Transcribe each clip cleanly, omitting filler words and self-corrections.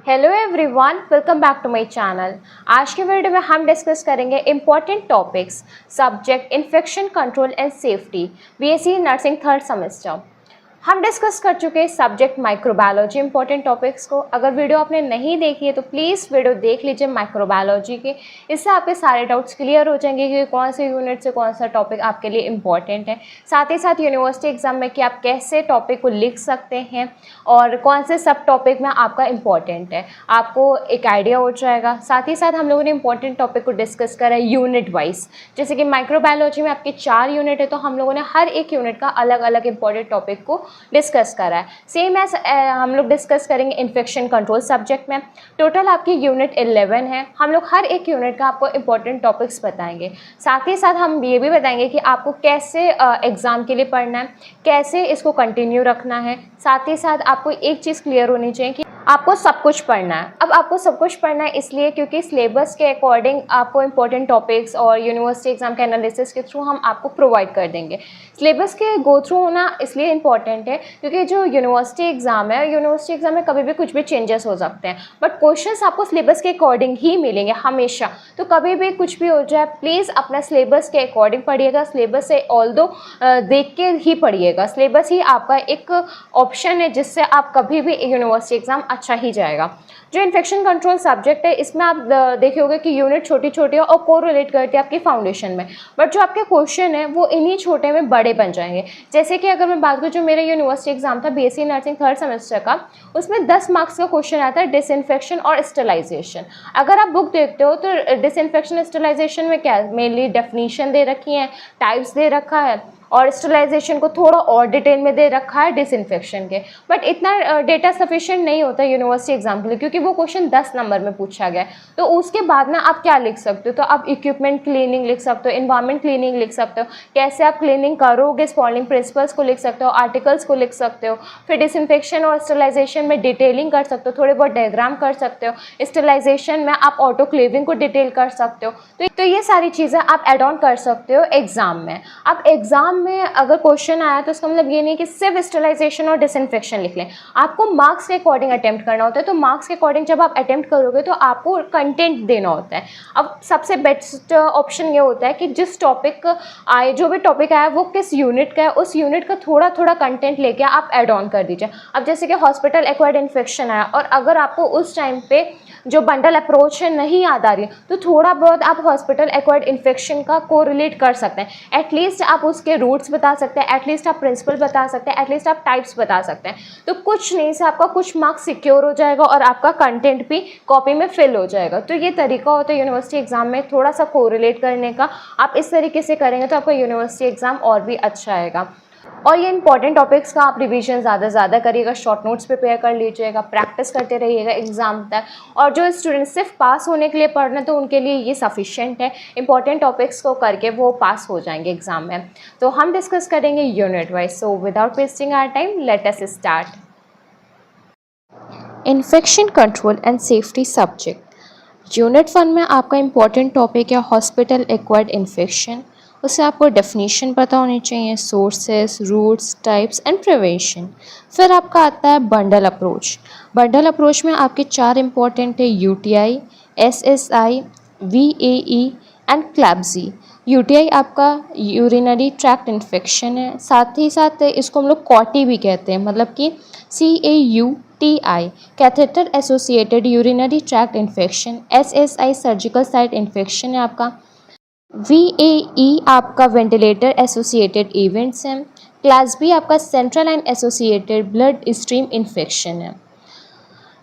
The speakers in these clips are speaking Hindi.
Hello everyone, welcome back to my channel. आज के वीडियो में हम डिस्कस करेंगे important topics subject infection control and safety BSc nursing third semester. हम डिस्कस कर चुके हैं सब्जेक्ट माइक्रोबायोलॉजी इंपॉर्टेंट टॉपिक्स को। अगर वीडियो आपने नहीं देखी है तो प्लीज़ वीडियो देख लीजिए माइक्रोबायोलॉजी के। इससे आपके सारे डाउट्स क्लियर हो जाएंगे कि कौन से यूनिट से कौन सा टॉपिक आपके लिए इंपॉर्टेंट है। साथ ही साथ यूनिवर्सिटी एग्जाम में कि आप कैसे टॉपिक को लिख सकते हैं और कौन से सब टॉपिक में आपका इंपॉर्टेंट है, आपको एक आइडिया हो जाएगा। साथ ही साथ हम लोगों ने इंपॉर्टेंट टॉपिक को डिस्कस करा है यूनिट वाइज। जैसे कि माइक्रोबायोलॉजी में आपके 4 यूनिट है, तो हम लोगों ने हर एक यूनिट का अलग अलग इंपॉर्टेंट टॉपिक को डिस्कस करा है। सेम एज हम लोग डिस्कस करेंगे इन्फेक्शन कंट्रोल सब्जेक्ट में। टोटल आपकी यूनिट 11 है। हम लोग हर एक यूनिट का आपको इंपॉर्टेंट टॉपिक्स बताएंगे। साथ ही साथ हम ये भी बताएंगे कि आपको कैसे एग्ज़ाम के लिए पढ़ना है, कैसे इसको कंटिन्यू रखना है। साथ ही साथ आपको एक चीज़ क्लियर होनी चाहिए कि आपको सब कुछ पढ़ना है। अब आपको सब कुछ पढ़ना है इसलिए क्योंकि सिलेबस के अकॉर्डिंग आपको इंपॉर्टेंट टॉपिक्स और यूनिवर्सिटी एग्जाम के एनालिसिस के थ्रू हम आपको प्रोवाइड कर देंगे। सिलेबस के गो थ्रू होना इसलिए इम्पॉर्टेंट है क्योंकि जो यूनिवर्सिटी एग्जाम है, यूनिवर्सिटी एग्जाम में कभी भी कुछ भी चेंजेस हो सकते हैं, बट क्वेश्चंस आपको सिलेबस के अकॉर्डिंग ही मिलेंगे हमेशा। तो कभी भी कुछ भी हो जाए, प्लीज़ अपना सिलेबस के अकॉर्डिंग पढ़िएगा। सिलेबस से ऑल्दो देख के ही पढ़िएगा। सिलेबस ही आपका एक ऑप्शन है जिससे आप कभी भी यूनिवर्सिटी एग्जाम अच्छा ही जाएगा। जो इन्फेक्शन कंट्रोल सब्जेक्ट है, इसमें आप देखे होंगे कि यूनिट छोटी छोटी है और कोरिलेट करती है आपकी फाउंडेशन में, बट जो आपके क्वेश्चन है वो इन्हीं छोटे में बड़े बन जाएंगे। जैसे कि अगर मैं बात करूँ, जो मेरा यूनिवर्सिटी एग्जाम था बीएससी नर्सिंग थर्ड सेमेस्टर का, उसमें 10 मार्क्स का क्वेश्चन आता है डिसइंफेक्शन और स्टरलाइजेशन। अगर आप बुक देखते हो तो डिसइंफेक्शन स्टरलाइजेशन में क्या मेनली डेफिनीशन दे रखी है, टाइप्स दे रखा है, और स्टरलाइजेशन को थोड़ा और डिटेल में दे रखा है डिसइंफेक्शन के। बट इतना डेटा सफिशिएंट नहीं होता यूनिवर्सिटी एग्जाम के लिए, क्योंकि वो क्वेश्चन 10 नंबर में पूछा गया है। तो उसके बाद ना आप क्या लिख सकते हो, तो आप इक्विपमेंट क्लीनिंग लिख सकते हो, इन्वायरमेंट क्लीनिंग लिख सकते हो, कैसे आप क्लीनिंग करोगे फॉलोइंग प्रिंसिपल्स को लिख सकते हो, आर्टिकल्स को लिख सकते हो। फिर डिसइंफेक्शन और स्टरलाइजेशन में डिटेलिंग कर सकते हो, थोड़े बहुत डायग्राम कर सकते हो। स्टरलाइजेशन में आप ऑटोक्लेविंग को डिटेल कर सकते हो। तो ये सारी चीज़ें आप एड ऑन कर सकते हो एग्जाम में। अब एग्जाम में अगर क्वेश्चन आया तो इसका मतलब ये नहीं कि सिर्फ स्टरलाइजेशन और डिसइंफेक्शन लिख लें। आपको मार्क्स के अकॉर्डिंग अटेम्प्ट करना होता है। तो मार्क्स के अकॉर्डिंग जब आप अटेम्प्ट करोगे तो आपको कंटेंट देना होता है। अब सबसे बेस्ट ऑप्शन ये होता है कि जिस टॉपिक आए, जो भी टॉपिक आया वो किस यूनिट का है, उस यूनिट का थोड़ा थोड़ा कंटेंट लेके आप एड ऑन कर दीजिए। अब जैसे कि हॉस्पिटल एक्वायर्ड इन्फेक्शन आया और अगर आपको उस टाइम पे जो बंडल अप्रोच है नहीं याद आ रही है, तो थोड़ा बहुत आप हॉस्पिटल एक्वायर्ड इन्फेक्शन का कोरिलेट कर सकते हैं। एटलीस्ट आप उसके रूट्स बता सकते हैं, एटलीस्ट आप प्रिंसिपल बता सकते हैं, एटलीस्ट आप टाइप्स बता सकते हैं। तो कुछ नहीं से आपका कुछ मार्क्स सिक्योर हो जाएगा और आपका कंटेंट भी कॉपी में फिल हो जाएगा। तो ये तरीका होता है यूनिवर्सिटी एग्जाम में थोड़ा सा कोरिलेट करने का। आप इस तरीके से करेंगे तो आपका यूनिवर्सिटी एग्जाम और भी अच्छा आएगा। और ये इंपॉर्टेंट टॉपिक्स का आप रिवीजन ज़्यादा से ज़्यादा करिएगा, शॉर्ट नोट्स प्रिपेयर कर लीजिएगा, प्रैक्टिस करते रहिएगा एग्जाम तक। और जो स्टूडेंट सिर्फ पास होने के लिए पढ़ रहे हैं तो उनके लिए ये सफिशिएंट है। इंपॉर्टेंट टॉपिक्स को करके वो पास हो जाएंगे एग्जाम में। तो हम डिस्कस करेंगे unit wise. So without wasting our time, let us start. Infection control and safety subject unit 1 में आपका इंपॉर्टेंट टॉपिक है हॉस्पिटल एक्वायर्ड इन्फेक्शन। उससे आपको डेफिनेशन पता होनी चाहिए, sources, routes, types and prevention. फिर आपका आता है बंडल अप्रोच। बंडल अप्रोच में आपके 4 इंपॉर्टेंट है यूटीआई, एसएसआई, वीएई एंड क्लैब्सी। यूटीआई आपका यूरिनरी ट्रैक्ट इन्फेक्शन है, साथ ही साथ इसको हम लोग कॉटी भी कहते हैं, मतलब कि CAUTI catheter associated urinary tract infection. SSI surgical site infection है आपका। VAE आपका वेंटिलेटर एसोसिएटेड इवेंट्स है। क्लास बी आपका central line associated blood stream infection है।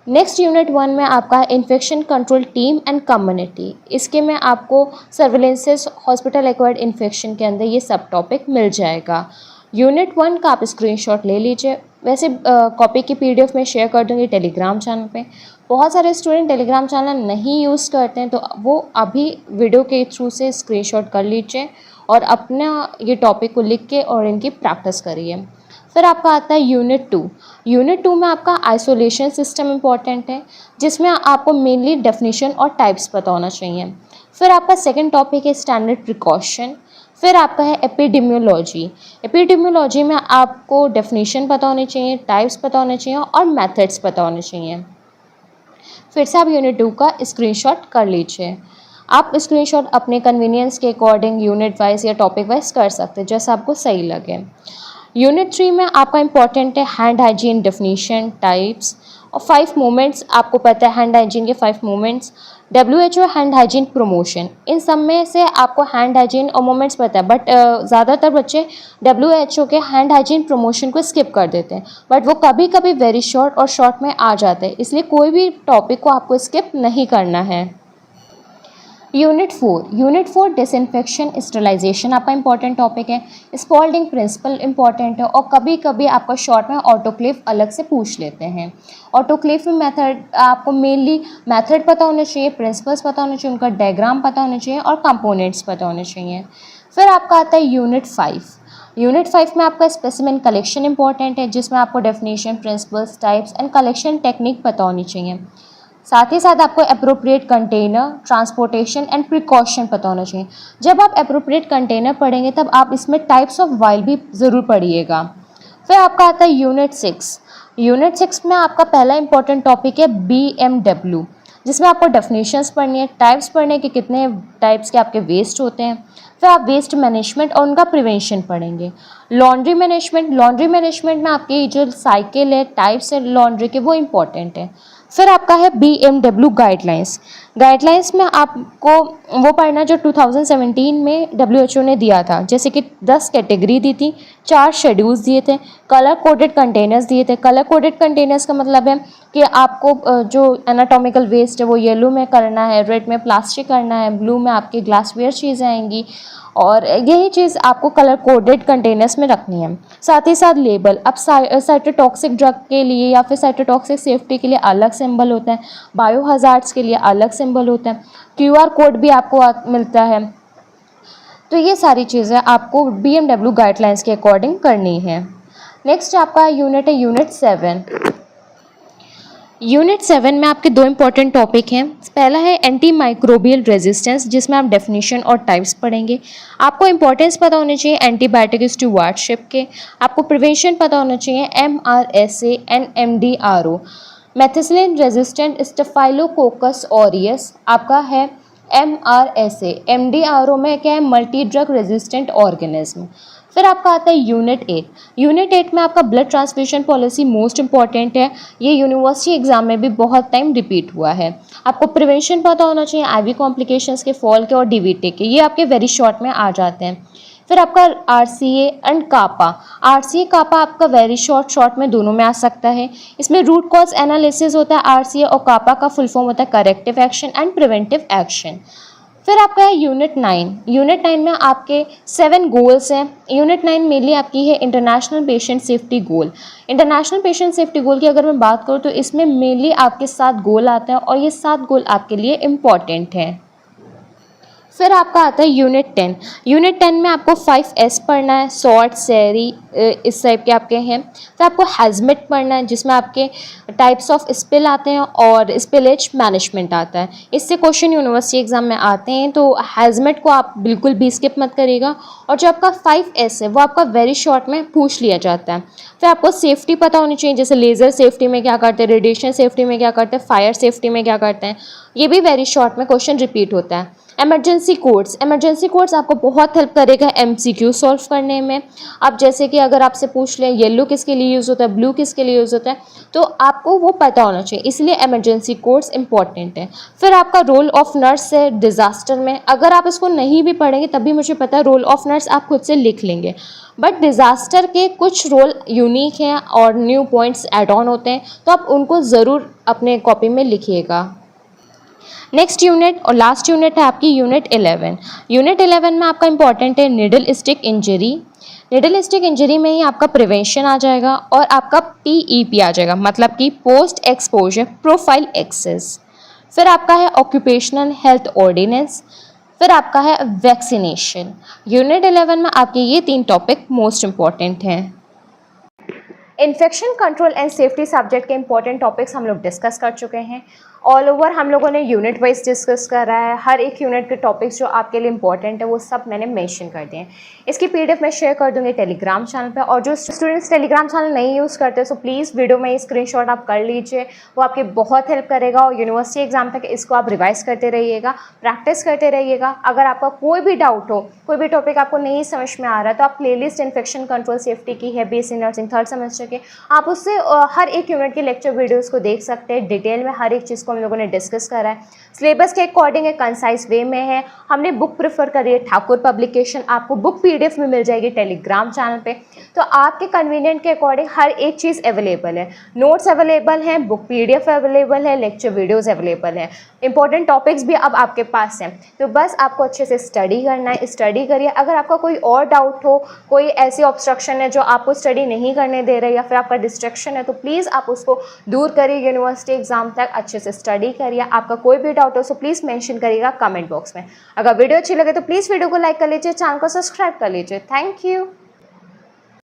नेक्स्ट यूनिट 1 में आपका infection control team and community. इसके में आपको सर्विलेंसेस हॉस्पिटल एक्वायर्ड इन्फेक्शन के अंदर ये सब टॉपिक मिल जाएगा। यूनिट 1 का आप स्क्रीनशॉट ले लीजिए। वैसे कॉपी की PDF में शेयर कर दूँगी टेलीग्राम चैनल पे। बहुत सारे स्टूडेंट टेलीग्राम चैनल नहीं यूज़ करते हैं, तो वो अभी वीडियो के थ्रू से स्क्रीनशॉट कर लीजिए और अपना ये टॉपिक को लिख के और इनकी प्रैक्टिस करिए। फिर आपका आता है यूनिट 2। यूनिट 2 में आपका आइसोलेशन सिस्टम इम्पॉर्टेंट है, जिसमें आपको मेनली डेफिनेशन और टाइप्स पता होना चाहिए। फिर आपका सेकंड टॉपिक है स्टैंडर्ड प्रिकॉशन। फिर आपका है एपिडेमियोलॉजी। एपिडेमियोलॉजी में आपको डेफिनेशन पता होनी चाहिए, टाइप्स पता होने चाहिए और मेथड्स पता होने चाहिए। फिर से आप यूनिट 2 का स्क्रीनशॉट कर लीजिए। आप स्क्रीनशॉट अपने कन्वीनियंस के अकॉर्डिंग यूनिट वाइज या टॉपिक वाइज कर सकते हैं, जैसा आपको सही लगे। यूनिट 3 में आपका इंपॉर्टेंट है हैंड हाइजीन डेफिनीशन, टाइप्स और 5 मूवमेंट्स। आपको पता है हैंड हाइजीन के 5 movements. WHO hand hygiene promotion, इन सब में से आपको हैंड हाइजीन और मूवमेंट्स पता है, बट ज़्यादातर बच्चे WHO के हैंड हाइजीन प्रमोशन को स्किप कर देते हैं, बट वो कभी कभी वेरी शॉर्ट और शॉर्ट में आ जाते हैं, इसलिए कोई भी टॉपिक को आपको स्किप नहीं करना है। यूनिट 4 डिसइंफेक्शन स्टरलाइजेशन आपका इंपॉर्टेंट टॉपिक है। स्पॉल्डिंग प्रिंसिपल इंपॉर्टेंट है, और कभी कभी आपका शॉर्ट में ऑटोक्लेव अलग से पूछ लेते हैं। ऑटोक्लेव में मेथड आपको मेनली मेथड पता होना चाहिए, प्रिंसिपल्स पता होना चाहिए, उनका डायग्राम पता होना चाहिए और कंपोनेंट्स पता होने चाहिए। फिर आपका आता है यूनिट 5 में आपका स्पेसिमेन कलेक्शन इंपॉर्टेंट है, जिसमें आपको definition, principles, types and collection technique पता होनी चाहिए। साथ ही साथ आपको appropriate container, transportation and precaution पता होना चाहिए। जब आप अप्रोप्रिएट कंटेनर पढ़ेंगे तब आप इसमें टाइप्स ऑफ वाइल भी ज़रूर पढ़िएगा। फिर आपका आता है यूनिट 6 में आपका पहला इंपॉर्टेंट टॉपिक है BMW, जिसमें आपको डेफिनेशंस पढ़नी है, टाइप्स पढ़ने के कितने टाइप्स के आपके वेस्ट होते हैं। फिर आप वेस्ट मैनेजमेंट और उनका प्रिवेंशन पढ़ेंगे। लॉन्ड्री मैनेजमेंट में आपकी जो साइकिल है, टाइप्स है लॉन्ड्री के, वो इंपॉर्टेंट है। फिर आपका है BMW गाइडलाइंस में आपको वो पढ़ना जो 2017 में WHO ने दिया था, जैसे कि 10 कैटेगरी दी थी, 4 शेड्यूल्स दिए थे, कलर कोडेड कंटेनर्स दिए थे। कलर कोडेड कंटेनर्स का मतलब है कि आपको जो एनाटॉमिकल वेस्ट है वो येलो में करना है, रेड में प्लास्टिक करना है, ब्लू में आपकी ग्लासवेयर चीज़ें आएंगी, और यही चीज़ आपको कलर कोडेड कंटेनर्स में रखनी है। साथ ही साथ लेबल, अब साइटोटॉक्सिक ड्रग के लिए या फिर साइटोटॉक्सिक सेफ्टी के लिए अलग सिंबल होता है, बायो हजार्ड्स के लिए अलग सिंबल होता है, QR कोड भी आपको मिलता है। तो ये सारी चीज़ें आपको BMW गाइडलाइंस के अकॉर्डिंग करनी है। नेक्स्ट आपका यूनिट है यूनिट 7 में आपके 2 इंपॉर्टेंट टॉपिक हैं। पहला है एंटी माइक्रोबियल रेजिस्टेंस, जिसमें आप डेफिनेशन और टाइप्स पढ़ेंगे। आपको इंपॉर्टेंस पता होने चाहिए एंटीबायोटिक स्टुवर्डशिप के। आपको प्रिवेंशन पता होना चाहिए MRSA and MDRO, methicillin resistant staphylococcus aureus आपका है MRSA। MDRO में क्या है, मल्टी ड्रग रेजिस्टेंट ऑर्गेनिज्म। फिर आपका आता है यूनिट 8 में आपका blood transfusion policy most important है। ये यूनिवर्सिटी एग्जाम में भी बहुत टाइम रिपीट हुआ है। आपको प्रिवेंशन पता होना चाहिए IV कॉम्प्लिकेशंस के, फॉल के और DVT के, ये आपके वेरी शॉर्ट में आ जाते हैं। फिर आपका RCA एंड कापा आपका वेरी शॉर्ट में दोनों में आ सकता है। इसमें रूट कॉज एनालिसिस होता है। RCA और कापा का फुल फॉर्म होता है corrective action and preventive action. फिर आपका है यूनिट 9 में आपके 7 गोल्स हैं। यूनिट 9 मेनली आपकी है इंटरनेशनल पेशेंट सेफ्टी गोल। इंटरनेशनल पेशेंट सेफ्टी गोल की अगर मैं बात करूँ तो इसमें मेनली आपके 7 गोल आते हैं, और ये 7 गोल आपके लिए इम्पॉर्टेंट हैं। फिर आपका आता है यूनिट 10 में आपको 5S पढ़ना है, सॉर्ट, सेरी, इस टाइप के आपके हैं। फिर आपको हैजमेट पढ़ना है, जिसमें आपके टाइप्स ऑफ स्पिल आते हैं और स्पिलेज मैनेजमेंट आता है। इससे क्वेश्चन यूनिवर्सिटी एग्जाम में आते हैं, तो हैजमेट को आप बिल्कुल भी स्किप मत करिएगा। और जो आपका 5S है वो आपका वेरी शॉर्ट में पूछ लिया जाता है। फिर आपको सेफ्टी पता होनी चाहिए, जैसे लेज़र सेफ्टी में क्या करते हैं, रेडिएशन सेफ्टी में क्या करते हैं, फायर सेफ्टी में क्या करते हैं, ये भी वेरी शॉर्ट में क्वेश्चन रिपीट होता है। इमरजेंसी कोड्स आपको बहुत हेल्प करेगा MCQ सॉल्व करने में। अब जैसे कि अगर आपसे पूछ लें येलो किसके लिए यूज़ होता है, ब्लू किसके लिए यूज़ होता है, तो आपको वो पता होना चाहिए, इसलिए इमरजेंसी कोड्स इंपॉर्टेंट है। फिर आपका रोल ऑफ नर्स है डिज़ास्टर में। अगर आप इसको नहीं भी पढ़ेंगे तब भी मुझे पता है रोल ऑफ नर्स आप खुद से लिख लेंगे, बट डिज़ास्टर के कुछ रोल यूनिक हैं और न्यू पॉइंट्स एड ऑन होते हैं, तो आप उनको ज़रूर अपने कॉपी में लिखिएगा। नेक्स्ट यूनिट और लास्ट यूनिट है आपकी यूनिट 11 में आपका इंपॉर्टेंट है निडल स्टिक इंजरी में ही आपका प्रिवेंशन आ जाएगा और आपका PEP आ जाएगा, मतलब कि पोस्ट एक्सपोजर प्रोफाइल एक्सेस। फिर आपका है ऑक्यूपेशनल हेल्थ ऑर्डिनेंस। फिर आपका है वैक्सीनेशन। यूनिट 11 में आपके ये 3 टॉपिक मोस्ट इंपॉर्टेंट हैं। Infection control and safety subject के इंपॉर्टेंट टॉपिक्स हम लोग डिस्कस कर चुके हैं। ऑल ओवर हम लोगों ने यूनिट वाइज डिस्कस करा है, हर एक यूनिट के टॉपिक्स जो आपके लिए इंपॉर्टेंट है वो सब मैंने मेंशन कर दिए हैं। इसकी पीडीएफ मैं शेयर कर दूंगी टेलीग्राम चैनल पे, और जो स्टूडेंट्स टेलीग्राम चैनल नहीं यूज़ करते सो प्लीज़ वीडियो में स्क्रीनशॉट आप कर लीजिए, वो आपकी बहुत हेल्प करेगा। और यूनिवर्सिटी एग्जाम तक इसको आप रिवाइज करते रहिएगा, प्रैक्टिस करते रहिएगा। अगर आपका कोई भी डाउट हो, कोई भी टॉपिक आपको नहीं समझ में आ रहा है, तो आप प्लेलिस्ट इन्फेक्शन कंट्रोल सेफ्टी की है बीएससी नर्सिंग थर्ड सेमेस्टर के, आप उससे हर एक यूनिट की लेक्चर वीडियोज़ को देख सकते हैं। डिटेल में हर एक चीज़ को हम लोगों ने डिस्कस करा है, सिलेबस के अकॉर्डिंग एक कंसाइज वे में है। हमने बुक प्रेफर करी है ठाकुर पब्लिकेशन, आपको बुक पीडीएफ में मिल जाएगी टेलीग्राम चैनल पे। तो आपके कन्वीनियंट के अकॉर्डिंग हर एक चीज़ अवेलेबल है, नोट्स अवेलेबल हैं, बुक पीडीएफ अवेलेबल है, लेक्चर वीडियोस अवेलेबल है, इंपॉर्टेंट टॉपिक्स भी अब आपके पास हैं। तो बस आपको अच्छे से स्टडी करना है, स्टडी करिए। अगर आपका कोई और डाउट हो, कोई ऐसी ऑब्स्ट्रक्शन है जो आपको स्टडी नहीं करने दे रही, या फिर आपका डिस्ट्रैक्शन है, तो प्लीज़ आप उसको दूर करिए। यूनिवर्सिटी एग्जाम तक अच्छे से स्टडी करिए। आपका कोई भी डाउट हो सो प्लीज़ मेंशन करिएगा कमेंट बॉक्स में। अगर वीडियो अच्छी लगे तो प्लीज़ वीडियो को लाइक कर लीजिए, चैनल को सब्सक्राइब कर लीजिए। Thank you.